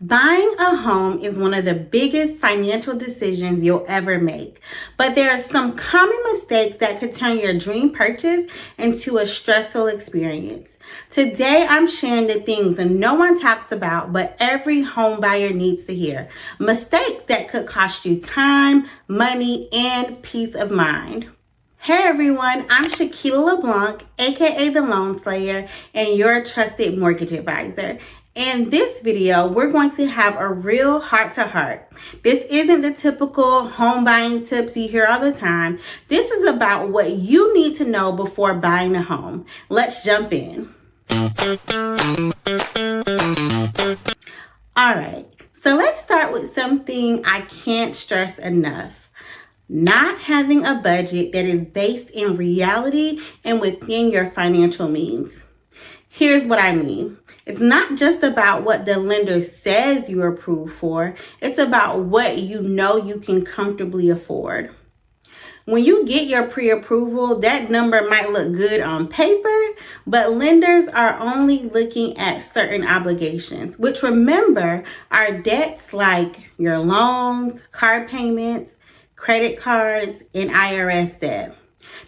Buying a home is one of the biggest financial decisions you'll ever make, but there are some common mistakes that could turn your dream purchase into a stressful experience. Today, I'm sharing the things that no one talks about, but every home buyer needs to hear. Mistakes that could cost you time, money, and peace of mind. Hey everyone, I'm Shakelia LeBlanc, aka the Loan Slayer, and your trusted mortgage advisor. In this video, we're going to have a real heart-to-heart. This isn't the typical home buying tips you hear all the time. This is about what you need to know before buying a home. Let's jump in. All right, so let's start with something I can't stress enough. Not having a budget that is based in reality and within your financial means. Here's what I mean. It's not just about what the lender says you're approved for. It's about what you know you can comfortably afford. When you get your pre-approval, that number might look good on paper, but lenders are only looking at certain obligations, which remember are debts like your loans, car payments, credit cards, and IRS debt.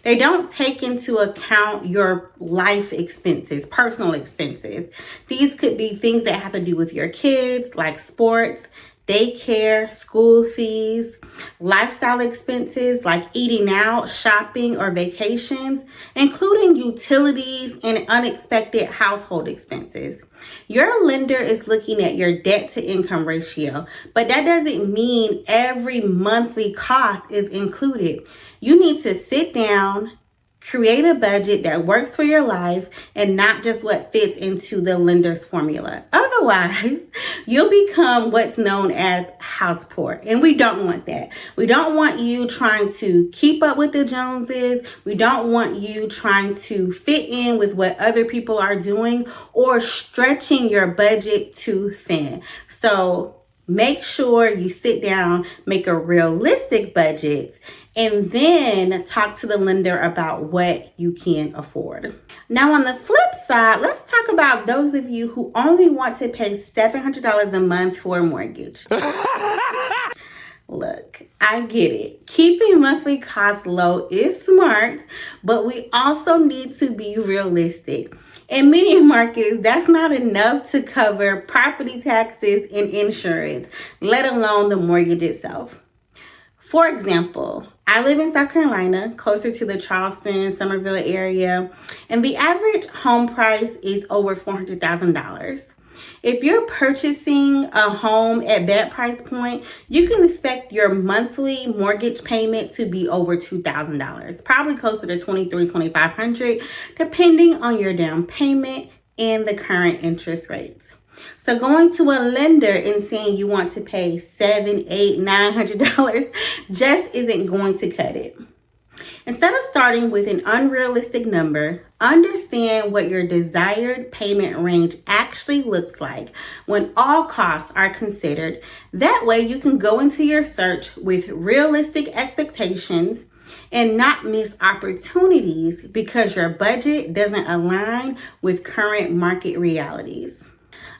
They don't take into account your life expenses, personal expenses. These could be things that have to do with your kids, like sports, daycare, school fees, lifestyle expenses like eating out, shopping, or vacations, including utilities and unexpected household expenses. Your lender is looking at your debt to income ratio, but that doesn't mean every monthly cost is included. You need to sit down, create a budget that works for your life and not just what fits into the lender's formula. Otherwise, you'll become what's known as house poor, and we don't want that. We don't want you trying to keep up with the Joneses. We don't want you trying to fit in with what other people are doing or stretching your budget too thin. So make sure you sit down, make a realistic budget, and then talk to the lender about what you can afford. Now, on the flip side, let's talk about those of you who only want to pay $700 a month for a mortgage. Look, I get it. Keeping monthly costs low is smart, but we also need to be realistic. In many markets, that's not enough to cover property taxes and insurance, let alone the mortgage itself. For example, I live in South Carolina, closer to the Charleston, Summerville area, and the average home price is over $400,000. If you're purchasing a home at that price point, you can expect your monthly mortgage payment to be over $2,000, probably closer to $2,300, $2,500, depending on your down payment and the current interest rates. So going to a lender and saying you want to pay $700, $800, $900 just isn't going to cut it. Instead of starting with an unrealistic number, understand what your desired payment range actually looks like when all costs are considered. That way you can go into your search with realistic expectations and not miss opportunities because your budget doesn't align with current market realities.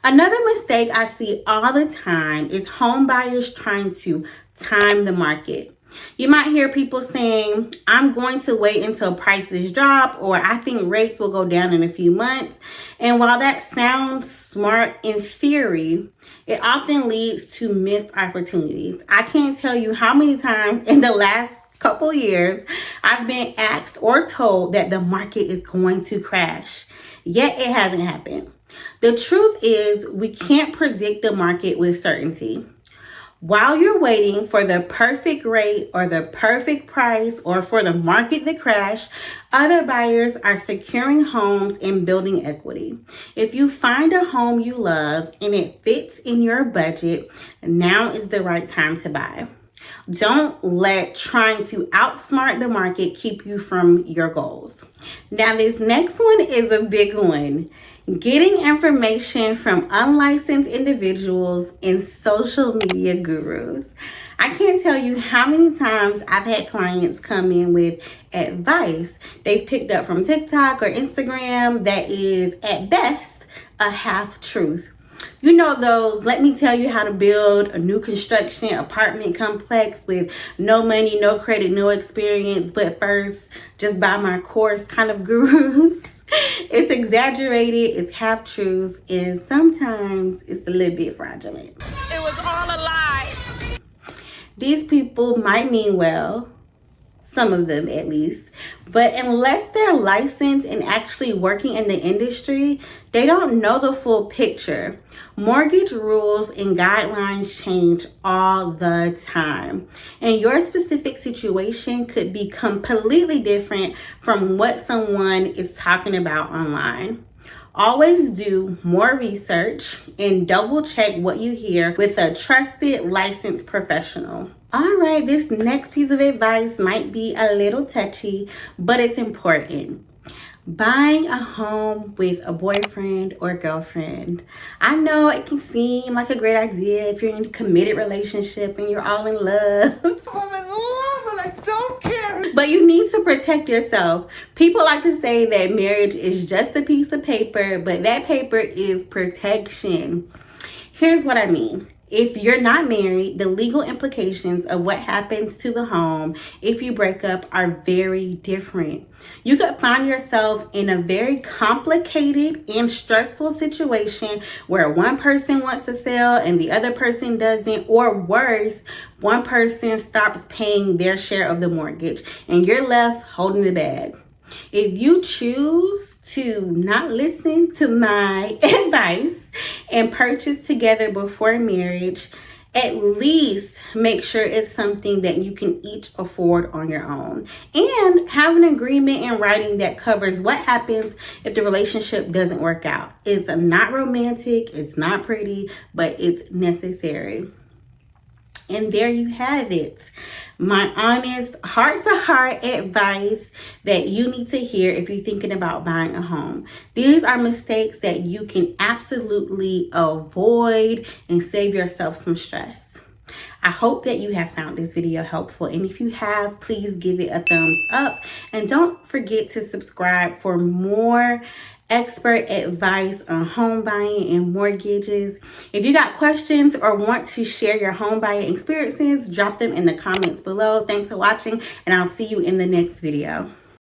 Another mistake I see all the time is home buyers trying to time the market. You might hear people saying, I'm going to wait until prices drop, or I think rates will go down in a few months. And while that sounds smart in theory, it often leads to missed opportunities. I can't tell you how many times in the last couple years I've been asked or told that the market is going to crash, yet it hasn't happened. The truth is, we can't predict the market with certainty. While you're waiting for the perfect rate or the perfect price or for the market to crash, other buyers are securing homes and building equity. If you find a home you love and it fits in your budget, now is the right time to buy. Don't let trying to outsmart the market keep you from your goals. Now, this next one is a big one. Getting information from unlicensed individuals and social media gurus. I can't tell you how many times I've had clients come in with advice they've picked up from TikTok or Instagram that is, at best, a half truth. You know those, let me tell you how to build a new construction apartment complex with no money, no credit, no experience, but first just buy my course kind of gurus. It's exaggerated, it's half truths, and sometimes it's a little bit fraudulent. It was all a lie. These people might mean well, some of them at least, but unless they're licensed and actually working in the industry, they don't know the full picture. Mortgage rules and guidelines change all the time, and your specific situation could be completely different from what someone is talking about online. Always do more research and double check what you hear with a trusted licensed professional. All right, this next piece of advice might be a little touchy, but it's important. Buying a home with a boyfriend or girlfriend. I know it can seem like a great idea if you're in a committed relationship and you're all in love. I'm in love and I don't care. But you need to protect yourself. People like to say that marriage is just a piece of paper, but that paper is protection. Here's what I mean. If you're not married, the legal implications of what happens to the home if you break up are very different. You could find yourself in a very complicated and stressful situation where one person wants to sell and the other person doesn't, or worse, one person stops paying their share of the mortgage and you're left holding the bag. If you choose to not listen to my advice and purchase together before marriage, at least make sure it's something that you can each afford on your own. And have an agreement in writing that covers what happens if the relationship doesn't work out. It's not romantic, it's not pretty, but it's necessary. And there you have it. My honest heart-to-heart advice that you need to hear if you're thinking about buying a home. These are mistakes that you can absolutely avoid and save yourself some stress. I hope that you have found this video helpful, and if you have, please give it a thumbs up and don't forget to subscribe for more expert advice on home buying and mortgages. If you got questions or want to share your home buying experiences, drop them in the comments below. Thanks for watching, and I'll see you in the next video.